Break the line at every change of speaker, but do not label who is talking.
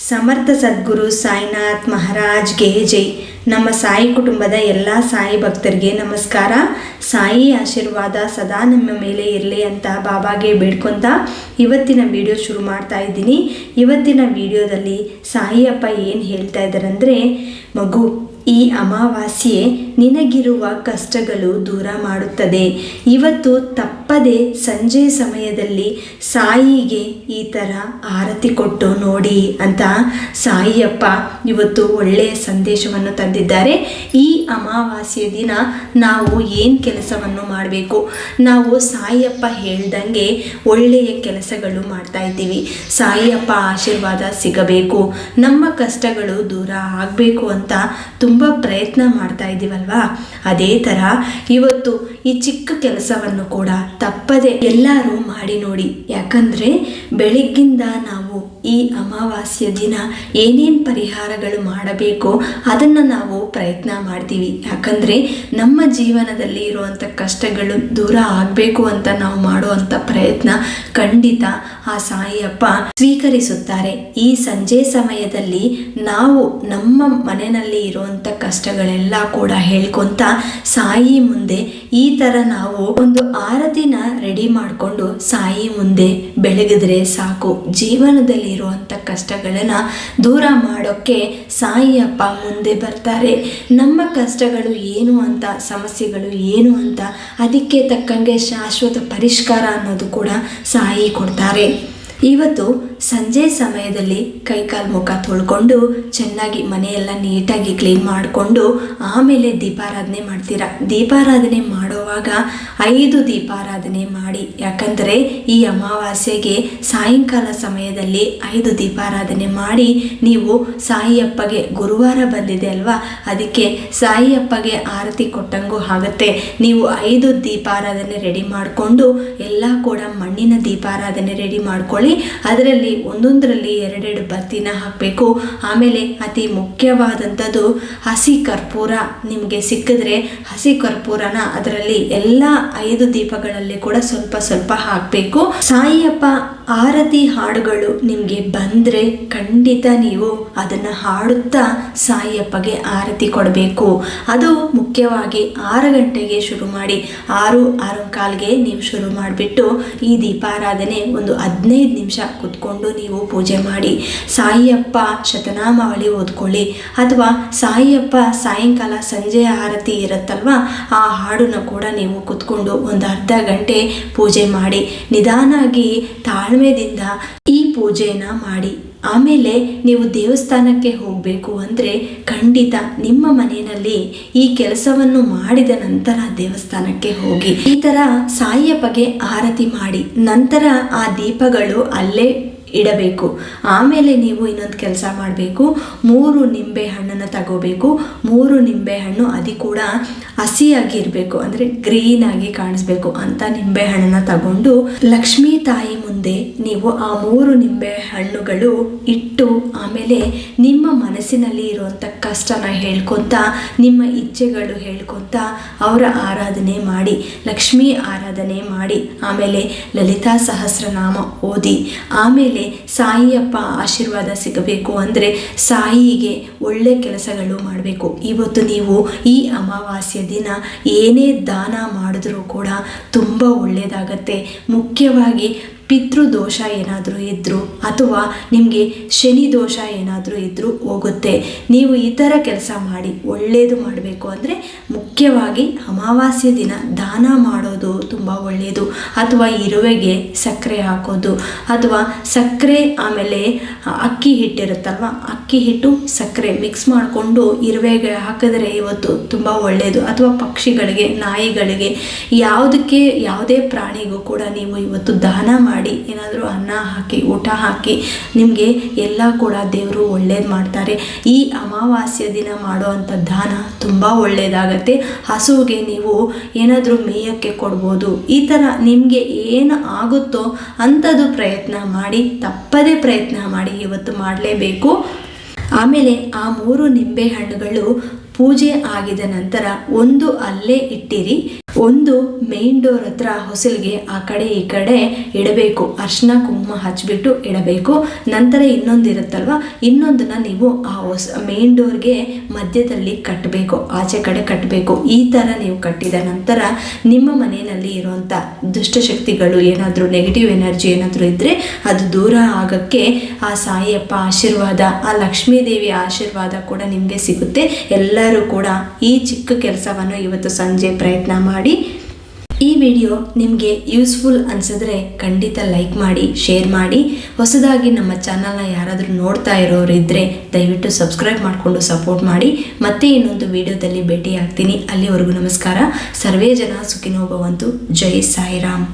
ಸಮರ್ಥ ಸದ್ಗುರು ಸಾಯಿನಾಥ್ ಮಹಾರಾಜ್ಗೆ ಜೈ. ನಮ್ಮ ಸಾಯಿ ಕುಟುಂಬದ ಎಲ್ಲ ಸಾಯಿ ಭಕ್ತರಿಗೆ ನಮಸ್ಕಾರ. ಸಾಯಿ ಆಶೀರ್ವಾದ ಸದಾ ನಮ್ಮ ಮೇಲೆ ಇರಲಿ ಅಂತ ಬಾಬಾಗೆ ಬೇಡ್ಕೊತ ಇವತ್ತಿನ ವಿಡಿಯೋ ಶುರು ಮಾಡ್ತಾ ಇದ್ದೀನಿ. ಇವತ್ತಿನ ವಿಡಿಯೋದಲ್ಲಿ ಸಾಯಿ ಅಪ್ಪ ಏನು ಹೇಳ್ತಾ ಇದ್ದಾರೆ ಅಂದರೆ, ಮಗು, ಈ ಅಮಾವಾಸ್ಯೆ ನಿನಗಿರುವ ಕಷ್ಟಗಳು ದೂರ ಮಾಡುತ್ತದೆ. ಇವತ್ತು ತಪ್ಪದೆ ಸಂಜೆ ಸಮಯದಲ್ಲಿ ಸಾಯಿಗೆ ಈ ಥರ ಆರತಿ ಕೊಟ್ಟು ನೋಡಿ ಅಂತ ಸಾಯಿಯಪ್ಪ ಇವತ್ತು ಒಳ್ಳೆಯ ಸಂದೇಶವನ್ನು ತಂದಿದ್ದಾರೆ. ಈ ಅಮಾವಾಸ್ಯೆ ದಿನ ನಾವು ಏನು ಕೆಲಸವನ್ನು ಮಾಡಬೇಕು? ನಾವು ಸಾಯಿಯಪ್ಪ ಹೇಳ್ದಂಗೆ ಒಳ್ಳೆಯ ಕೆಲಸಗಳು ಮಾಡ್ತಾ ಇದ್ದೀವಿ. ಸಾಯಿಯಪ್ಪ ಆಶೀರ್ವಾದ ಸಿಗಬೇಕು, ನಮ್ಮ ಕಷ್ಟಗಳು ದೂರ ಆಗಬೇಕು ಅಂತ ತುಂಬ ಪ್ರಯತ್ನ ಮಾಡ್ತಾ ಇದ್ದೀವಲ್ವಾ. ಅದೇ ಥರ ಇವತ್ತು ಈ ಚಿಕ್ಕ ಕೆಲಸವನ್ನು ಕೂಡ ತಪ್ಪದೆ ಎಲ್ಲರೂ ಮಾಡಿ ನೋಡಿ. ಯಾಕಂದರೆ ಬೆಳಗ್ಗಿಂದ ನಾವು ಈ ಅಮಾವಾಸ್ಯ ದಿನ ಏನೇನು ಪರಿಹಾರಗಳು ಮಾಡಬೇಕೋ ಅದನ್ನು ನಾವು ಪ್ರಯತ್ನ ಮಾಡ್ತೀವಿ. ಯಾಕಂದರೆ ನಮ್ಮ ಜೀವನದಲ್ಲಿ ಇರುವಂಥ ಕಷ್ಟಗಳು ದೂರ ಆಗಬೇಕು ಅಂತ ನಾವು ಮಾಡುವಂಥ ಪ್ರಯತ್ನ ಖಂಡಿತ ಆ ಸಾಯಿಯಪ್ಪ ಸ್ವೀಕರಿಸುತ್ತಾರೆ. ಈ ಸಂಜೆ ಸಮಯದಲ್ಲಿ ನಾವು ನಮ್ಮ ಮನೆಯಲ್ಲಿ ಇರುವಂಥ ಕಷ್ಟಗಳೆಲ್ಲ ಕೂಡ ಹೇಳ್ಕೊಂತ ಸಾಯಿ ಮುಂದೆ ಈ ಥರ ನಾವು ಒಂದು ಆರತಿನ ರೆಡಿ ಮಾಡಿಕೊಂಡು ಸಾಯಿ ಮುಂದೆ ಬೆಳಗಿದ್ರೆ ಸಾಕು. ಜೀವನದಲ್ಲಿ ಇರುವಂಥ ಕಷ್ಟಗಳನ್ನು ದೂರ ಮಾಡೋಕ್ಕೆ ಸಾಯಿಯಪ್ಪ ಮುಂದೆ ಬರ್ತಾರೆ. ನಮ್ಮ ಕಷ್ಟಗಳು ಏನು ಅಂತ, ಸಮಸ್ಯೆಗಳು ಏನು ಅಂತ, ಅದಕ್ಕೆ ತಕ್ಕಂಗೆ ಶಾಶ್ವತ ಪರಿಷ್ಕಾರ ಅನ್ನೋದು ಕೂಡ ಸಾಯಿ ಕೊಡ್ತಾರೆ. ಇವತ್ತು ಸಂಜೆ ಸಮಯದಲ್ಲಿ ಕೈಕಾಲು ಮುಖ ತೊಳ್ಕೊಂಡು ಚೆನ್ನಾಗಿ ಮನೆಯೆಲ್ಲ ನೀಟಾಗಿ ಕ್ಲೀನ್ ಮಾಡಿಕೊಂಡು ಆಮೇಲೆ ದೀಪಾರಾಧನೆ ಮಾಡ್ತೀರಾ. ದೀಪಾರಾಧನೆ ಮಾಡುವಾಗ 5 ದೀಪಾರಾಧನೆ ಮಾಡಿ. ಯಾಕಂದರೆ ಈ ಅಮಾವಾಸ್ಯೆಗೆ ಸಾಯಂಕಾಲ ಸಮಯದಲ್ಲಿ 5 ದೀಪಾರಾಧನೆ ಮಾಡಿ ನೀವು ಸಾಯಿಯಪ್ಪಗೆ, ಗುರುವಾರ ಬಂದಿದೆ ಅಲ್ವಾ, ಅದಕ್ಕೆ ಸಾಯಿಯಪ್ಪಗೆ ಆರತಿ ಕೊಟ್ಟಂಗೂ ಆಗುತ್ತೆ. ನೀವು 5 ದೀಪಾರಾಧನೆ ರೆಡಿ ಮಾಡಿಕೊಂಡು ಎಲ್ಲ ಕೂಡ ಮಣ್ಣಿನ ದೀಪಾರಾಧನೆ ರೆಡಿ ಮಾಡ್ಕೊಳ್ಳಿ. ಅದರಲ್ಲಿ ಒಂದೊಂದರಲ್ಲಿ 2 ಬತ್ತಿನ ಹಾಕಬೇಕು. ಆಮೇಲೆ ಅತಿ ಮುಖ್ಯವಾದಂಥದ್ದು ಹಸಿ ಕರ್ಪೂರ ನಿಮಗೆ ಸಿಕ್ಕಿದ್ರೆ ಹಸಿ ಕರ್ಪೂರನ ಅದರಲ್ಲಿ ಎಲ್ಲ 5 ದೀಪಗಳಲ್ಲಿ ಕೂಡ ಸ್ವಲ್ಪ ಸ್ವಲ್ಪ ಹಾಕಬೇಕು. ಸಾಯಿಯಪ್ಪ ಆರತಿ ಹಾಡುಗಳು ನಿಮಗೆ ಬಂದರೆ ಖಂಡಿತ ನೀವು ಅದನ್ನು ಹಾಡುತ್ತಾ ಸಾಯಿಯಪ್ಪಗೆ ಆರತಿ ಕೊಡಬೇಕು. ಅದು ಮುಖ್ಯವಾಗಿ 6 ಗಂಟೆಗೆ ಶುರು ಮಾಡಿ 6:15ಗೆ ನೀವು ಶುರು ಮಾಡಿಬಿಟ್ಟು ಈ ದೀಪಾರಾಧನೆ ಒಂದು 15 ನಿಮಿಷ ಕೂತ್ಕೊಂಡು ನೀವು ಪೂಜೆ ಮಾಡಿ. ಸಾಯಿಯಪ್ಪ ಶತನಾಮಾವಳಿ ಓದ್ಕೊಳ್ಳಿ, ಅಥವಾ ಸಾಯಿಯಪ್ಪ ಸಾಯಂಕಾಲ ಸಂಜೆ ಆರತಿ ಇರುತ್ತಲ್ವ ಆ ಹಾಡನ್ನು ಕೂಡ ನೀವು ಕೂತ್ಕೊಂಡು ಒಂದು ಅರ್ಧ ಗಂಟೆ ಪೂಜೆ ಮಾಡಿ. ನಿಧಾನಾಗಿ ತಾಳ್ಮೆದಿಂದ ಈ ಪೂಜೆನ ಮಾಡಿ. ಆಮೇಲೆ ನೀವು ದೇವಸ್ಥಾನಕ್ಕೆ ಹೋಗಬೇಕು ಅಂದರೆ ಖಂಡಿತ ನಿಮ್ಮ ಮನೆಯಲ್ಲಿ ಈ ಕೆಲಸವನ್ನು ಮಾಡಿದ ನಂತರ ದೇವಸ್ಥಾನಕ್ಕೆ ಹೋಗಿ ಈ ಥರ ಸಾಯಿಯಪ್ಪಗೆ ಆರತಿ ಮಾಡಿ ನಂತರ ಆ ದೀಪಗಳು ಅಲ್ಲೇ ಇಡಬೇಕು. ಆಮೇಲೆ ನೀವು ಇನ್ನೊಂದು ಕೆಲಸ ಮಾಡಬೇಕು. 3 ನಿಂಬೆ ಹಣ್ಣನ್ನು ತಗೋಬೇಕು. 3 ನಿಂಬೆ ಹಣ್ಣು ಅದು ಕೂಡ ಹಸಿಯಾಗಿರಬೇಕು, ಅಂದರೆ ಗ್ರೀನ್ ಆಗಿ ಕಾಣಿಸ್ಬೇಕು ಅಂತ ನಿಂಬೆ ಹಣ್ಣನ್ನು ತಗೊಂಡು ಲಕ್ಷ್ಮೀ ತಾಯಿ ಮುಂದೆ ನೀವು ಆ 3 ನಿಂಬೆ ಹಣ್ಣುಗಳು ಇಟ್ಟು ಆಮೇಲೆ ನಿಮ್ಮ ಮನಸ್ಸಿನಲ್ಲಿ ಇರುವಂಥ ಕಷ್ಟನ ಹೇಳ್ಕೊತ, ನಿಮ್ಮ ಇಚ್ಛೆಗಳು ಹೇಳ್ಕೊತ ಅವರ ಆರಾಧನೆ ಮಾಡಿ, ಲಕ್ಷ್ಮೀ ಆರಾಧನೆ ಮಾಡಿ. ಆಮೇಲೆ ಲಲಿತಾ ಸಹಸ್ರನಾಮ ಓದಿ. ಆಮೇಲೆ ಸಾಯಿಯಪ್ಪ ಆಶೀರ್ವಾದ ಸಿಗಬೇಕು ಅಂದರೆ ಸಾಯಿಗೆ ಒಳ್ಳೆ ಕೆಲಸಗಳು ಮಾಡಬೇಕು. ಇವತ್ತು ನೀವು ಈ ಅಮಾವಾಸ್ಯೆ ದಿನ ಏನೇ ದಾನ ಮಾಡಿದ್ರೂ ಕೂಡ ತುಂಬ ಒಳ್ಳೆಯದಾಗತ್ತೆ. ಮುಖ್ಯವಾಗಿ ಪಿತೃದೋಷ ಏನಾದರೂ ಇದ್ದರೂ ಅಥವಾ ನಿಮಗೆ ಶನಿ ದೋಷ ಏನಾದರೂ ಇದ್ದರೂ ಹೋಗುತ್ತೆ. ನೀವು ಈ ಥರ ಕೆಲಸ ಮಾಡಿ ಒಳ್ಳೆಯದು ಮಾಡಬೇಕು ಅಂದರೆ ಮುಖ್ಯವಾಗಿ ಅಮಾವಾಸ್ಯೆ ದಿನ ದಾನ ಮಾಡೋದು ತುಂಬ ಒಳ್ಳೆಯದು. ಅಥವಾ ಇರುವೆಗೆ ಸಕ್ಕರೆ ಹಾಕೋದು, ಅಥವಾ ಸಕ್ಕರೆ ಆಮೇಲೆ ಅಕ್ಕಿ ಹಿಟ್ಟಿರುತ್ತಲ್ವ, ಅಕ್ಕಿ ಹಿಟ್ಟು ಸಕ್ಕರೆ ಮಿಕ್ಸ್ ಮಾಡಿಕೊಂಡು ಇರುವೆಗೆ ಹಾಕಿದ್ರೆ ಇವತ್ತು ತುಂಬ ಒಳ್ಳೆಯದು. ಅಥವಾ ಪಕ್ಷಿಗಳಿಗೆ, ನಾಯಿಗಳಿಗೆ, ಯಾವುದೇ ಪ್ರಾಣಿಗೂ ಕೂಡ ನೀವು ಇವತ್ತು ದಾನ ಮಾಡಿ, ಏನಾದರೂ ಅನ್ನ ಹಾಕಿ, ಊಟ ಹಾಕಿ, ನಿಮಗೆ ಎಲ್ಲ ಕೂಡ ದೇವರು ಒಳ್ಳೇದು ಮಾಡ್ತಾರೆ. ಈ ಅಮಾವಾಸ್ಯ ದಿನ ಮಾಡುವಂಥ ದಾನ ತುಂಬ ಒಳ್ಳೆಯದಾಗತ್ತೆ. ಹಸುವಿಗೆ ನೀವು ಏನಾದರೂ ಮೇಯಕ್ಕೆ ಕೊಡ್ಬೋದು. ಈ ಥರ ನಿಮಗೆ ಏನು ಆಗುತ್ತೋ ಅಂಥದ್ದು ಪ್ರಯತ್ನ ಮಾಡಿ, ತಪ್ಪದೇ ಪ್ರಯತ್ನ ಮಾಡಿ, ಇವತ್ತು ಮಾಡಲೇಬೇಕು. ಆಮೇಲೆ ಆ 3 ನಿಂಬೆ ಹಣ್ಣುಗಳು ಪೂಜೆ ಆಗಿದ ನಂತರ 1 ಅಲ್ಲೇ ಇಟ್ಟಿರಿ. ಒಂದು ಮೇನ್ ಡೋರ್ ಹತ್ರ ಹೊಸಲಿಗೆ ಆ ಕಡೆ ಈ ಕಡೆ ಇಡಬೇಕು. ಅರ್ಶಿನ ಕುಂಕುಮ ಹಚ್ಬಿಟ್ಟು ಇಡಬೇಕು. ನಂತರ ಇನ್ನೊಂದು ಇರುತ್ತಲ್ವ, ಇನ್ನೊಂದನ್ನ ನೀವು ಆ ಮೇನ್ ಡೋರ್ಗೆ ಮಧ್ಯದಲ್ಲಿ ಕಟ್ಟಬೇಕು, ಆಚೆ ಕಡೆ ಕಟ್ಟಬೇಕು. ಈ ಥರ ನೀವು ಕಟ್ಟಿದ ನಂತರ ನಿಮ್ಮ ಮನೆಯಲ್ಲಿ ಇರುವಂಥ ದುಷ್ಟಶಕ್ತಿಗಳು ಏನಾದರೂ ನೆಗೆಟಿವ್ ಎನರ್ಜಿ ಏನಾದರೂ ಇದ್ದರೆ ಅದು ದೂರ ಆಗೋಕ್ಕೆ ಆ ಸಾಯಿಯಪ್ಪ ಆಶೀರ್ವಾದ, ಆ ಲಕ್ಷ್ಮೀದೇವಿಯ ಆಶೀರ್ವಾದ ಕೂಡ ನಿಮಗೆ ಸಿಗುತ್ತೆ. ಎಲ್ಲರೂ ಕೂಡ ಈ ಚಿಕ್ಕ ಕೆಲಸವನ್ನು ಇವತ್ತು ಸಂಜೆ ಪ್ರಯತ್ನ ಮಾಡಿ. ಈ ವಿಡಿಯೋ ನಿಮಗೆ ಯೂಸ್ಫುಲ್ ಅನಿಸಿದ್ರೆ ಖಂಡಿತ ಲೈಕ್ ಮಾಡಿ, ಶೇರ್ ಮಾಡಿ. ಹೊಸದಾಗಿ ನಮ್ಮ ಚಾನಲ್ನ ಯಾರಾದರೂ ನೋಡ್ತಾ ಇರೋರು ಇದ್ದರೆ ದಯವಿಟ್ಟು ಸಬ್ಸ್ಕ್ರೈಬ್ ಮಾಡಿಕೊಂಡು ಸಪೋರ್ಟ್ ಮಾಡಿ. ಮತ್ತೆ ಇನ್ನೊಂದು ವಿಡಿಯೋದಲ್ಲಿ ಭೇಟಿ ಆಗ್ತೀನಿ. ಅಲ್ಲಿವರೆಗೂ ನಮಸ್ಕಾರ. ಸರ್ವೇ ಜನ ಸುಖಿನೋ ಭವಂತು. ಜೈ ಸಾಯಿರಾಮ್.